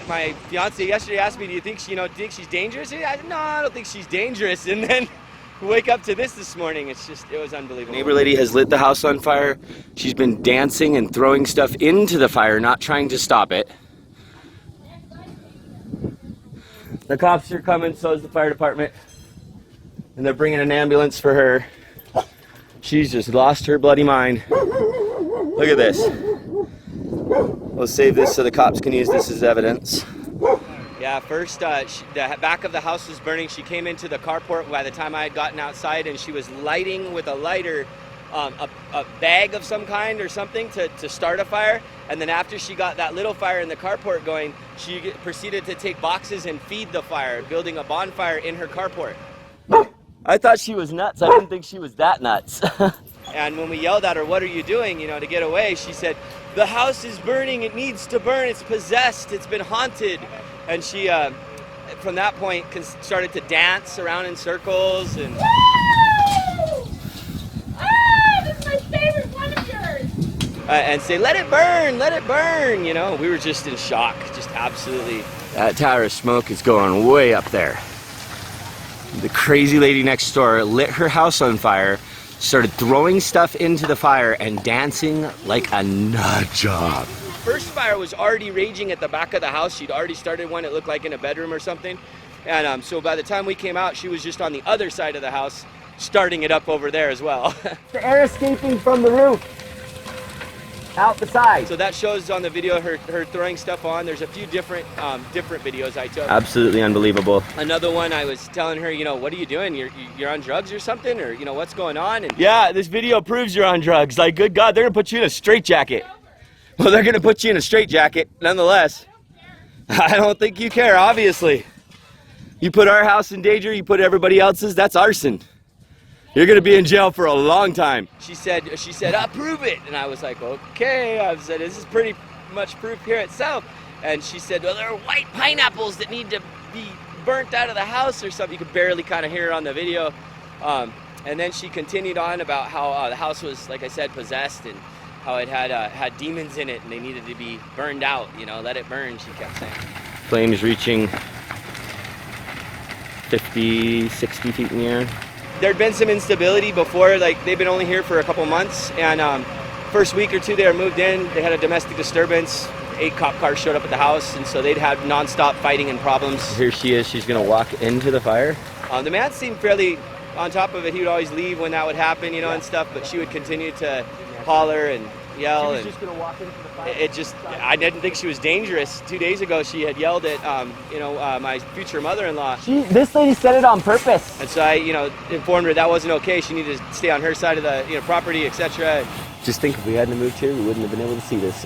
my fiance yesterday asked me, do you think she, think she's dangerous? I said, no, I don't think she's dangerous. And then we wake up to this morning. It was unbelievable. Neighbor lady has lit the house on fire. She's been dancing and throwing stuff into the fire, not trying to stop it. The cops are coming, so is the fire department. And they're bringing an ambulance for her. She's just lost her bloody mind. Look at this. We'll save this so the cops can use this as evidence. Yeah, first, the back of the house was burning. She came into the carport by the time I had gotten outside, and she was lighting with a lighter a bag of some kind or something to start a fire. And then after she got that little fire in the carport going, she proceeded to take boxes and feed the fire, building a bonfire in her carport. I thought she was nuts. I didn't think she was that nuts. And when we yelled at her, what are you doing, to get away, she said, the house is burning, it needs to burn, it's possessed, it's been haunted. And she, from that point, started to dance around in circles. And this is my favorite one of yours. And say, let it burn, let it burn. We were just in shock, just absolutely. That tower of smoke is going way up there. The crazy lady next door lit her house on fire, started throwing stuff into the fire and dancing like a nut job. First fire was already raging at the back of the house. She'd already started one, it looked like in a bedroom or something. And so by the time we came out, she was just on the other side of the house, starting it up over there as well. The air escaping from the roof, out the side. So that shows on the video her throwing stuff on. There's a few different videos I took. Absolutely unbelievable. Another one, I was telling her, what are you doing? You're on drugs or something? Or, what's going on? And yeah, this video proves you're on drugs. Like, good God, they're gonna put you in a straitjacket. Well, they're gonna put you in a straitjacket, nonetheless. I don't think you care, obviously. You put our house in danger, you put everybody else's, that's arson. You're gonna be in jail for a long time. She said, I'll prove it. And I was like, okay. I said, this is pretty much proof here itself. And she said, well, there are white pineapples that need to be burnt out of the house or something. You could barely kind of hear it on the video. And then she continued on about how the house was, like I said, possessed, and how it had demons in it and they needed to be burned out, let it burn, she kept saying. Flames reaching 50, 60 feet in the air. There'd been some instability before, like they've been only here for a couple months, and first week or two they were moved in, they had a domestic disturbance, 8 cop cars showed up at the house, and so they'd had nonstop fighting and problems. Here she is, she's gonna walk into the fire. The man seemed fairly on top of it. He would always leave when that would happen, and stuff, but she would continue to holler and yell. She was just gonna walk into the fire? I didn't think she was dangerous. 2 days ago she had yelled at my future mother-in-law. This lady said it on purpose. And so I informed her that wasn't okay. She needed to stay on her side of the property, etc. Just think, if we hadn't moved here, we wouldn't have been able to see this.